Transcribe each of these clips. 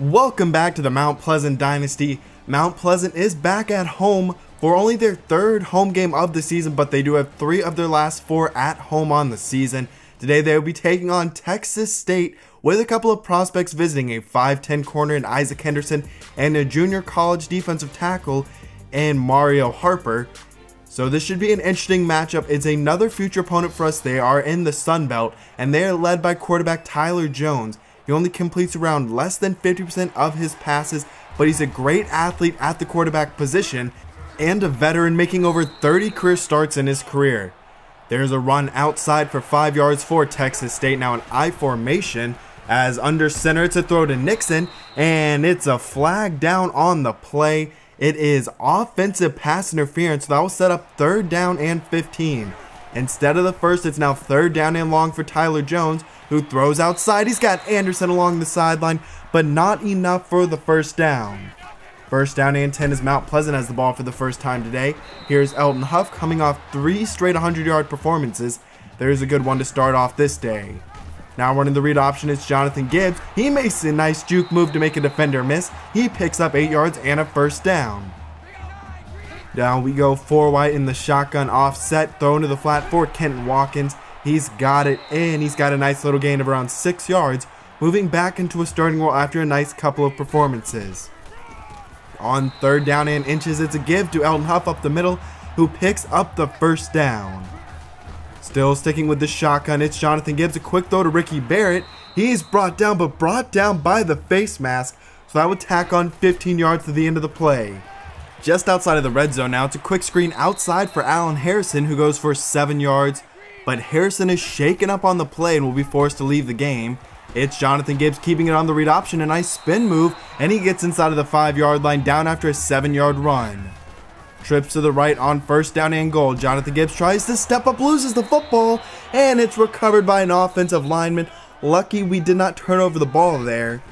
Welcome back to the Mount Pleasant Dynasty. Mount Pleasant is back at home for only their third home game of the season, but they do have 3 of their last 4 at home on the season. Today they will be taking on Texas State with a couple of prospects visiting, a 5'10 corner in Isaac Henderson and a junior college defensive tackle in Mario Harper. So this should be an interesting matchup. It's another future opponent for us. They are in the Sun Belt and they are led by quarterback Tyler Jones. He only completes around less than 50% of his passes, but he's a great athlete at the quarterback position and a veteran making over 30 career starts in his career. There's a run outside for 5 yards for Texas State, now an I formation, as under center it's a throw to Nixon, and it's a flag down on the play. It is offensive pass interference, so that will set up 3rd down and 15. Instead of the first, it's now 3rd down and long for Tyler Jones, who throws outside. He's got Anderson along the sideline, but not enough for the 1st down. 1st down and 10 as Mount Pleasant has the ball for the first time today. Here's Elton Huff coming off 3 straight 100-yard performances. There's a good one to start off this day. Now running the read option is Jonathan Gibbs. He makes a nice juke move to make a defender miss. He picks up 8 yards and a 1st down. Down we go 4 wide in the shotgun offset, thrown to the flat for Kenton Watkins. He's got it in. He's got a nice little gain of around 6 yards, moving back into a starting role after a nice couple of performances. On 3rd down and inches, it's a give to Elton Huff up the middle, who picks up the 1st down. Still sticking with the shotgun, it's Jonathan Gibbs, a quick throw to Ricky Barrett. He's brought down, but brought down by the face mask, so that would tack on 15 yards to the end of the play. Just outside of the red zone now, it's a quick screen outside for Allen Harrison, who goes for 7 yards. But Harrison is shaken up on the play and will be forced to leave the game. It's Jonathan Gibbs keeping it on the read option, a nice spin move, and he gets inside of the 5-yard line down after a 7-yard run. Trips to the right on 1st down and goal. Jonathan Gibbs tries to step up, loses the football, and it's recovered by an offensive lineman. Lucky we did not turn over the ball there.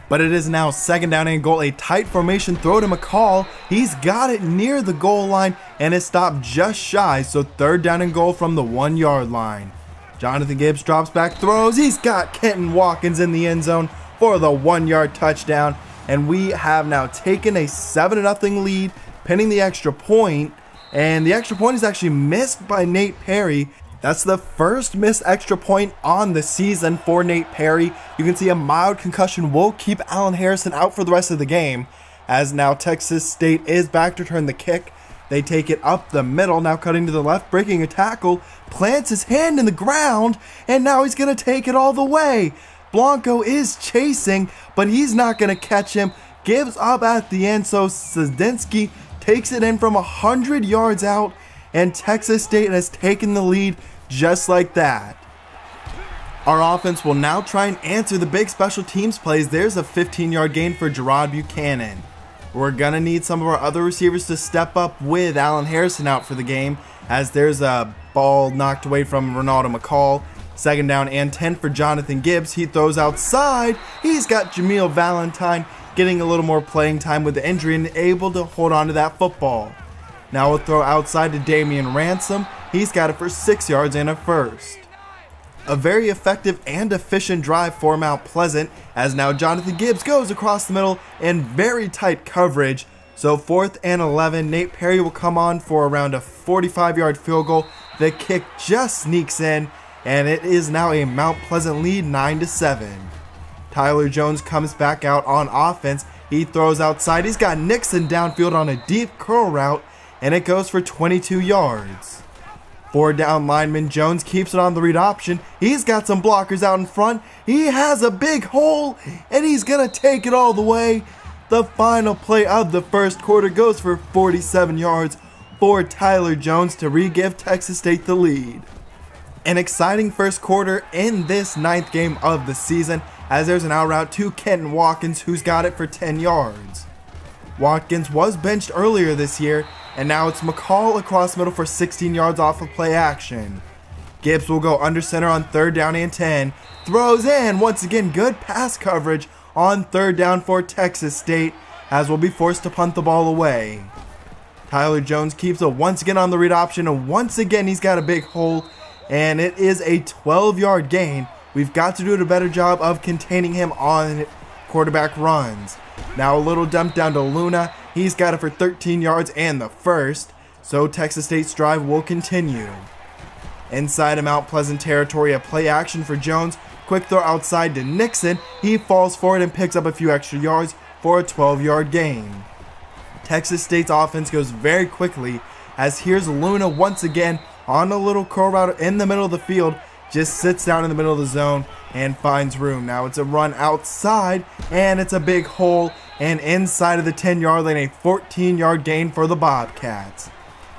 But it is now 2nd down and goal, a tight formation throw to McCall. He's got it near the goal line and is stopped just shy, so 3rd down and goal from the 1-yard line. Jonathan Gibbs drops back, throws. He's got Kenton Watkins in the end zone for the 1-yard touchdown. And we have now taken a 7-0 lead, pinning the extra point. And the extra point is actually missed by Nate Perry. That's the first missed extra point on the season for Nate Perry. You can see a mild concussion will keep Allen Harrison out for the rest of the game, as now Texas State is back to return the kick. They take it up the middle, now cutting to the left, breaking a tackle, plants his hand in the ground, and now he's going to take it all the way. Blanco is chasing, but he's not going to catch him. Gives up at the end, so Sadinsky takes it in from 100 yards out, and Texas State has taken the lead just like that. Our offense will now try and answer the big special teams plays. There's a 15-yard gain for Gerard Buchanan. We're going to need some of our other receivers to step up with Allen Harrison out for the game, as there's a ball knocked away from Ronaldo McCall. 2nd down and 10 for Jonathan Gibbs. He throws outside. He's got Jameel Valentine getting a little more playing time with the injury and able to hold on to that football. Now we'll throw outside to Damian Ransom. He's got it for 6 yards and a 1st. A very effective and efficient drive for Mount Pleasant, as now Jonathan Gibbs goes across the middle in very tight coverage. So 4th and 11, Nate Perry will come on for around a 45-yard field goal. The kick just sneaks in, and it is now a Mount Pleasant lead, 9-7. Tyler Jones comes back out on offense. He throws outside. He's got Nixon downfield on a deep curl route, and it goes for 22 yards. 4 down lineman Jones keeps it on the read option. He's got some blockers out in front. He has a big hole, and he's going to take it all the way. The final play of the 1st quarter goes for 47 yards for Tyler Jones to re-give Texas State the lead. An exciting 1st quarter in this 9th game of the season, as there's an out route to Kenton Watkins, who's got it for 10 yards. Watkins was benched earlier this year, and now it's McCall across middle for 16 yards off of play action. Gibbs will go under center on 3rd down and 10. Throws in, once again, good pass coverage on 3rd down for Texas State, as will be forced to punt the ball away. Tyler Jones keeps it once again on the read option, and once again he's got a big hole, and it is a 12-yard gain. We've got to do a better job of containing him on Quarterback runs. Now a little dump down to Luna. He's got it for 13 yards and the first. So Texas State's drive will continue. Inside of Mount Pleasant territory, a play action for Jones. Quick throw outside to Nixon. He falls forward and picks up a few extra yards for a 12-yard gain. Texas State's offense goes very quickly as here's Luna once again on a little curl route in the middle of the field. Just sits down in the middle of the zone and finds room. Now it's a run outside and it's a big hole, and inside of the 10-yard lane, a 14-yard gain for the Bobcats.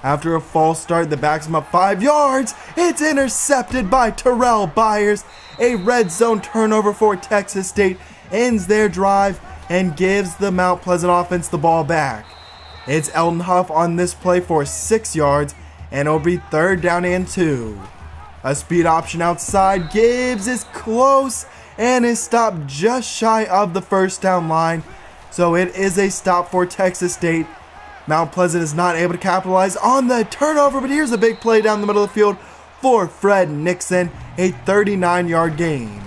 After a false start that backs him up 5 yards, it's intercepted by Terrell Byers. A red zone turnover for Texas State ends their drive and gives the Mount Pleasant offense the ball back. It's Elton Huff on this play for 6 yards, and it'll be 3rd down and 2. A speed option outside. Gibbs is close and is stopped just shy of the first down line. So it is a stop for Texas State. Mount Pleasant is not able to capitalize on the turnover, but here's a big play down the middle of the field for Fred Nixon, a 39-yard gain.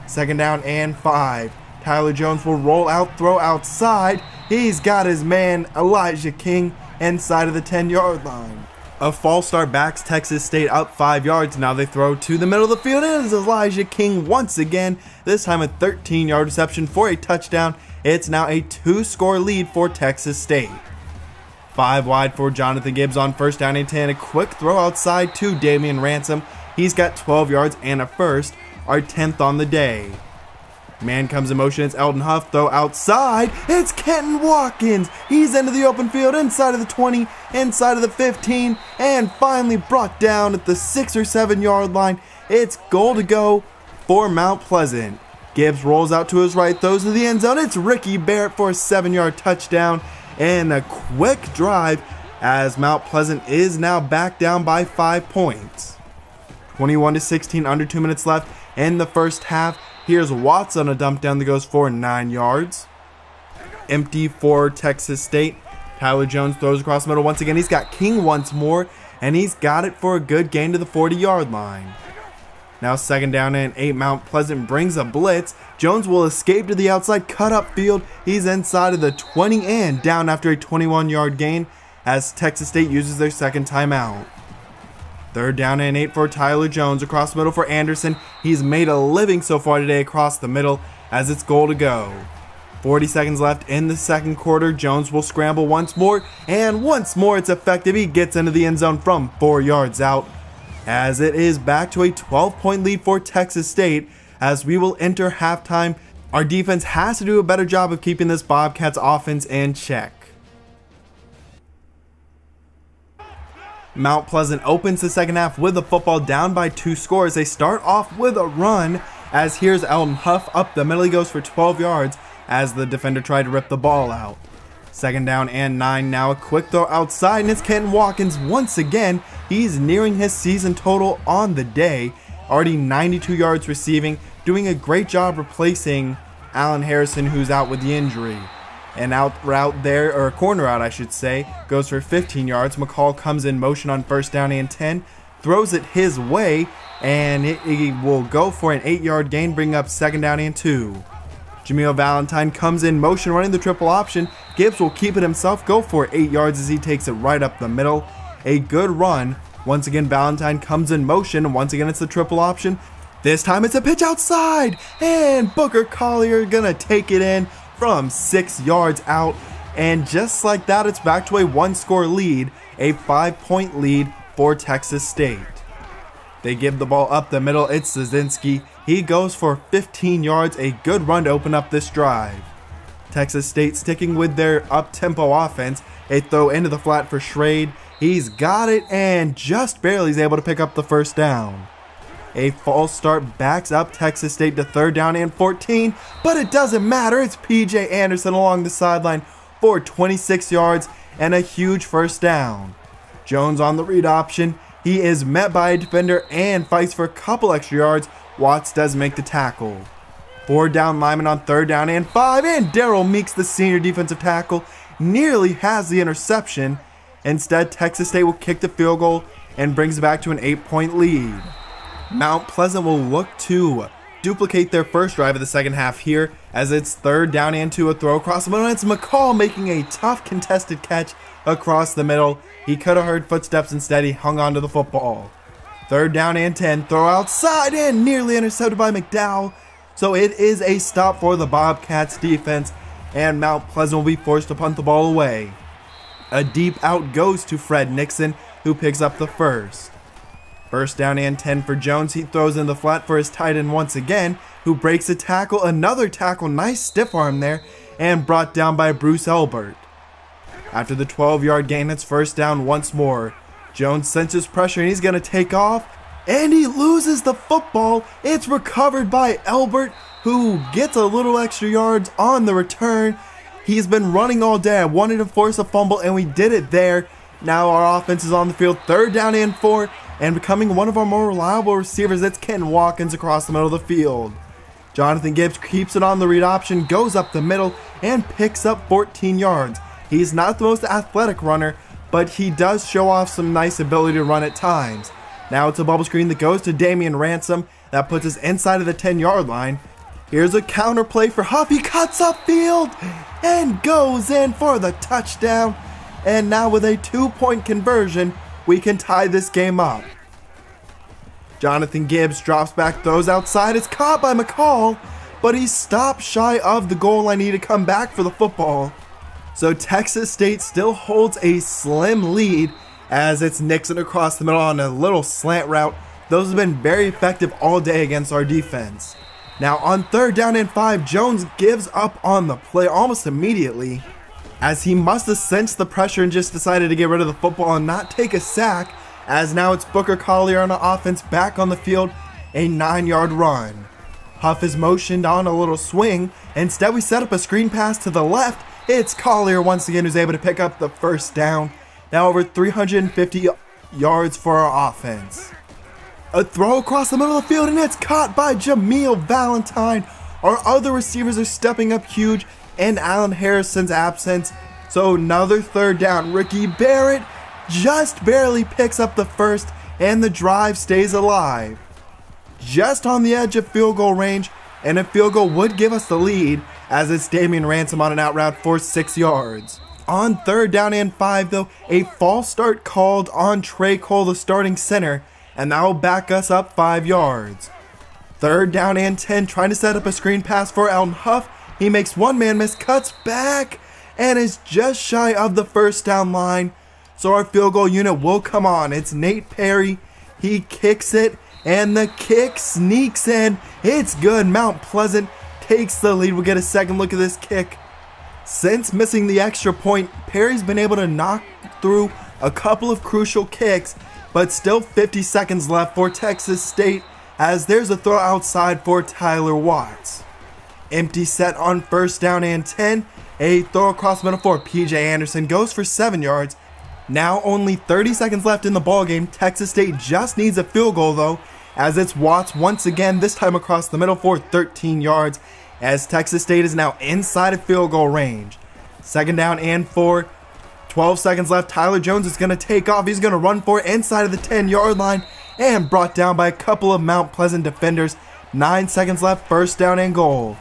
2nd down and 5. Tyler Jones will roll out, throw outside. He's got his man Elijah King inside of the 10-yard line. A false start backs Texas State up 5 yards. Now they throw to the middle of the field. It is Elijah King once again. This time a 13-yard reception for a touchdown. It's now a 2-score lead for Texas State. 5 wide for Jonathan Gibbs on 1st down and 10. A quick throw outside to Damian Ransom. He's got 12 yards and a first. Our 10th on the day. Man comes in motion. It's Elton Huff. Throw outside. It's Kenton Watkins. He's into the open field inside of the 20, inside of the 15, and finally brought down at the 6 or 7 yard line. It's goal to go for Mount Pleasant. Gibbs rolls out to his right, throws to the end zone. It's Ricky Barrett for a 7-yard touchdown and a quick drive as Mount Pleasant is now back down by 5 points. 21-16, under 2 minutes left in the first half. Here's Watts on a dump down that goes for 9 yards. Empty for Texas State. Tyler Jones throws across the middle once again. He's got King once more, and he's got it for a good gain to the 40-yard line. Now 2nd down and 8. Mount Pleasant brings a blitz. Jones will escape to the outside, cut up field. He's inside of the 20 and down after a 21-yard gain as Texas State uses their 2nd timeout. 3rd down and 8 for Tyler Jones across the middle for Anderson. He's made a living so far today across the middle as it's goal to go. 40 seconds left in the 2nd quarter. Jones will scramble once more, and once more it's effective. He gets into the end zone from 4 yards out as it is back to a 12-point lead for Texas State as we will enter halftime. Our defense has to do a better job of keeping this Bobcats offense in check. Mount Pleasant opens the 2nd half with the football down by 2 scores. They start off with a run as here's Elton Huff up the middle. He goes for 12 yards as the defender tried to rip the ball out. 2nd down and 9. Now a quick throw outside, and it's Kenton Watkins once again. He's nearing his season total on the day. Already 92 yards receiving, doing a great job replacing Allen Harrison, who's out with the injury. An out route there, or a corner route I should say, goes for 15 yards. McCall comes in motion on 1st down and 10, throws it his way, and it will go for an 8-yard gain, bringing up 2nd down and 2. Jameel Valentine comes in motion running the triple option. Gibbs will keep it himself, go for 8 yards as he takes it right up the middle. A good run. Once again Valentine comes in motion, and once again it's the triple option. This time it's a pitch outside, and Booker Collier gonna take it in from 6 yards out, and just like that it's back to a 1-score lead, a 5-point lead for Texas State. They give the ball up the middle. It's Szynski. He goes for 15 yards, a good run to open up this drive. Texas State sticking with their up-tempo offense. A throw into the flat for Schrade. He's got it and just barely is able to pick up the 1st down. A false start backs up Texas State to 3rd down and 14, but it doesn't matter. It's PJ Anderson along the sideline for 26 yards and a huge 1st down. Jones on the read option. He is met by a defender and fights for a couple extra yards. Watts does make the tackle. 4 down lineman on 3rd down and 5, and Daryl Meeks, the senior defensive tackle, nearly has the interception. Instead, Texas State will kick the field goal and brings it back to an 8-point lead. Mount Pleasant will look to duplicate their first drive of the second half here, as it's 3rd down and 2, a throw across the middle, and it's McCall making a tough contested catch across the middle. He could have heard footsteps, instead he hung on to the football. 3rd down and 10, throw outside and nearly intercepted by McDowell. So it is a stop for the Bobcats defense, and Mount Pleasant will be forced to punt the ball away. A deep out goes to Fred Nixon, who picks up the first. 1st down and 10 for Jones. He throws in the flat for his tight end once again, who breaks a tackle, another tackle, nice stiff arm there, and brought down by Bruce Elbert. After the 12-yard gain, it's 1st down once more. Jones senses pressure and he's going to take off, and he loses the football. It's recovered by Elbert, who gets a little extra yards on the return. He's been running all day. I wanted to force a fumble, and we did it there. Now our offense is on the field, 3rd down and 4, and becoming one of our more reliable receivers, it's Ken Watkins across the middle of the field. Jonathan Gibbs keeps it on the read option, goes up the middle, and picks up 14 yards. He's not the most athletic runner, but he does show off some nice ability to run at times. Now it's a bubble screen that goes to Damian Ransom. That puts us inside of the 10-yard line. Here's a counter play for Huff. He cuts upfield and goes in for the touchdown. And now with a 2-point conversion, we can tie this game up. Jonathan Gibbs drops back, throws outside. It's caught by McCall, but he stopped shy of the goal line. He need to come back for the football. So Texas State still holds a slim lead, as it's Nixon across the middle on a little slant route. Those have been very effective all day against our defense. Now on 3rd down and 5, Jones gives up on the play almost immediately, as he must have sensed the pressure and just decided to get rid of the football and not take a sack, as now it's Booker Collier on the offense back on the field, a 9-yard run. Huff is motioned on a little swing. Instead we set up a screen pass to the left. It's Collier once again who's able to pick up the 1st down. Now over 350 yards for our offense. A throw across the middle of the field, and it's caught by Jameel Valentine. Our other receivers are stepping up huge in Allen Harrison's absence. So another 3rd down. Ricky Barrett just barely picks up the 1st, and the drive stays alive. Just on the edge of field goal range, and a field goal would give us the lead, as it's Damian Ransom on an out route for 6 yards. On 3rd down and 5 though, a false start called on Trey Cole, the starting center, and that will back us up 5 yards. 3rd down and 10, trying to set up a screen pass for Alton Huff. He makes one man miss, cuts back, and is just shy of the 1st down line. So our field goal unit will come on. It's Nate Perry. He kicks it, and the kick sneaks in. It's good. Mount Pleasant takes the lead. We'll get a second look at this kick. Since missing the extra point, Perry's been able to knock through a couple of crucial kicks, but still 50 seconds left for Texas State, as there's a throw outside for Tyler Watts. Empty set on 1st down and 10. A throw across middle for PJ Anderson, goes for 7 yards. Now only 30 seconds left in the ballgame. Texas State just needs a field goal though, as it's Watts once again, this time across the middle for 13 yards, as Texas State is now inside of field goal range. 2nd down and 4. 12 seconds left. Tyler Jones is going to take off. He's going to run for it inside of the 10-yard line, and brought down by a couple of Mount Pleasant defenders. 9 seconds left. 1st down and goal.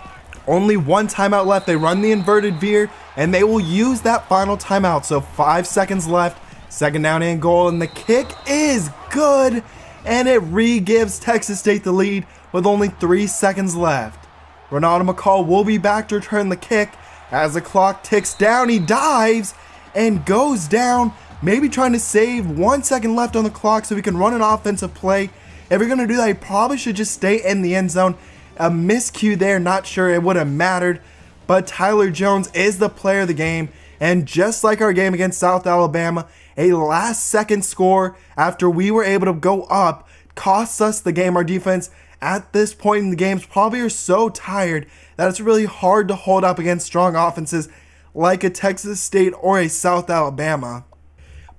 Only one timeout left. They run the inverted veer, and they will use that final timeout. So 5 seconds left. 2nd down and goal, and the kick is good, and it re-gives Texas State the lead with only 3 seconds left. Ronaldo McCall will be back to return the kick. As the clock ticks down, he dives and goes down, maybe trying to save 1 second left on the clock so we can run an offensive play. If you're going to do that, you probably should just stay in the end zone. A miscue there, not sure it would have mattered, but Tyler Jones is the player of the game, and just like our game against South Alabama, a last-second score after we were able to go up costs us the game. Our defense at this point in the games probably are so tired that it's really hard to hold up against strong offenses like a Texas State or a South Alabama.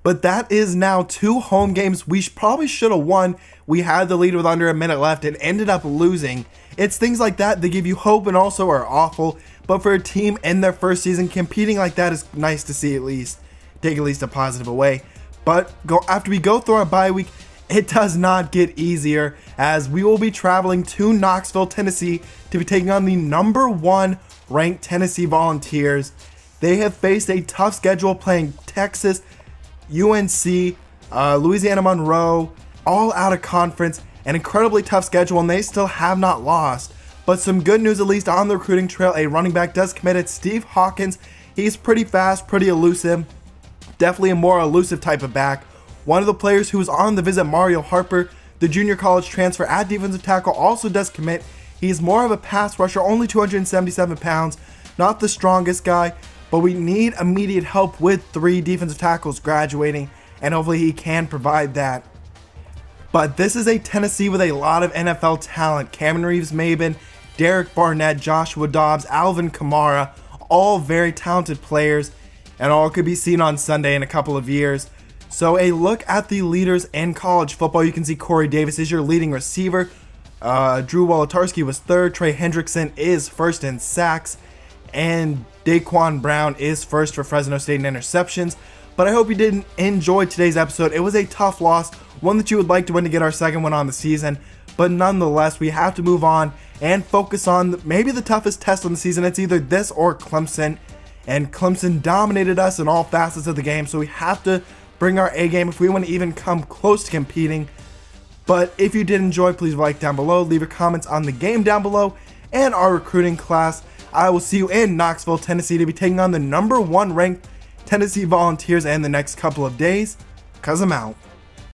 But that is now 2 home games we probably should have won. We had the lead with under a minute left and ended up losing. It's things like that that give you hope and also are awful. But for a team in their first season, competing like that is nice to see at least. Take at least a positive away. But after we go through our bye week, it does not get easier, as we will be traveling to Knoxville, Tennessee to be taking on the #1 ranked Tennessee Volunteers. They have faced a tough schedule playing Texas, UNC, Louisiana Monroe, all out of conference, an incredibly tough schedule, and they still have not lost. But some good news, at least on the recruiting trail. A running back does commit. It's Steve Hawkins. He's pretty fast, pretty elusive, definitely a more elusive type of back. One of the players who was on the visit, Mario Harper, the junior college transfer at defensive tackle, also does commit. He's more of a pass rusher, only 277 pounds, not the strongest guy, but we need immediate help with 3 defensive tackles graduating, and hopefully he can provide that. But this is a Tennessee with a lot of NFL talent. Cameron Reeves-Maybin, Derek Barnett, Joshua Dobbs, Alvin Kamara, all very talented players, and all could be seen on Sunday in a couple of years. So a look at the leaders in college football. You can see Corey Davis is your leading receiver. Drew Wolotarski was 3rd. Trey Hendrickson is 1st in sacks. And Daquan Brown is 1st for Fresno State in interceptions. But I hope you did enjoy today's episode. It was a tough loss, one that you would like to win to get our 2nd win on the season. But nonetheless, we have to move on and focus on maybe the toughest test on the season. It's either this or Clemson. And Clemson dominated us in all facets of the game. So we have to bring our A game if we want to even come close to competing. But if you did enjoy, please like down below, leave your comments on the game down below and our recruiting class. I will see you in Knoxville, Tennessee to be taking on the #1 ranked Tennessee Volunteers in the next couple of days, 'cause I'm out.